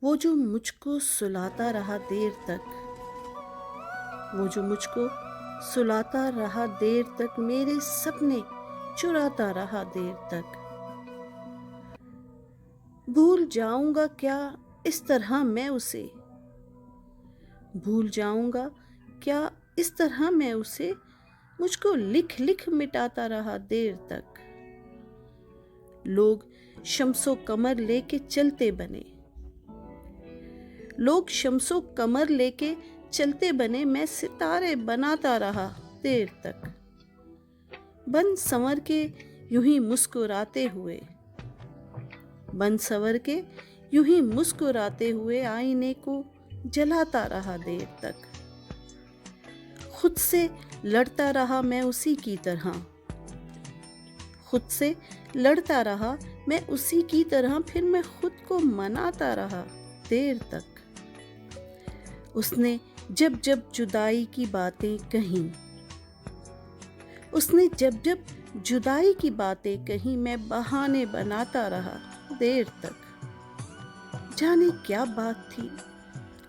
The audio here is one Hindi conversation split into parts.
वो जो मुझको सुलाता रहा देर तक, वो जो मुझको सुलाता रहा देर तक, मेरे सपने चुराता रहा देर तक। भूल जाऊंगा क्या इस तरह मैं उसे, भूल जाऊंगा क्या इस तरह मैं उसे, मुझको लिख लिख मिटाता रहा देर तक। लोग शम्सो कमर लेके चलते बने, लोग शम्सो कमर लेके चलते बने, मैं सितारे बनाता रहा देर तक। बन संवर के यूं ही मुस्कुराते हुए, बन संवर के यूं ही मुस्कुराते हुए, आईने को जलाता रहा देर तक। खुद से लड़ता रहा मैं उसी की तरह, खुद से लड़ता रहा मैं उसी की तरह, फिर मैं खुद को मनाता रहा देर तक। उसने जब जब जुदाई की बातें कहीं, उसने जब जब जुदाई की बातें कहीं, मैं बहाने बनाता रहा देर तक। जाने क्या बात थी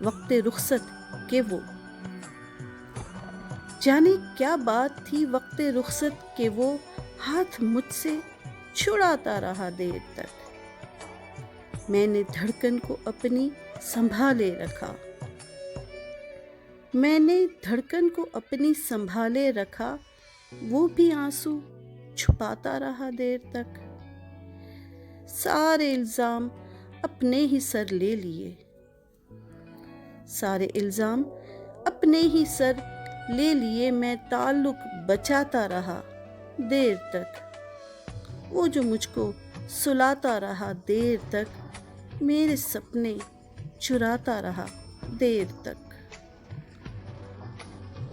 वक्ते रुखसत के वो, जाने क्या बात थी वक्ते रुखसत के वो, हाथ मुझसे छुड़ाता रहा देर तक। मैंने धड़कन को अपनी संभाले रखा, मैंने धड़कन को अपनी संभाले रखा, वो भी आंसू छुपाता रहा देर तक। सारे इल्जाम अपने ही सर ले लिए, सारे इल्जाम अपने ही सर ले लिए, मैं ताल्लुक बचाता रहा देर तक। वो जो मुझको सुलाता रहा देर तक, मेरे सपने चुराता रहा देर तक।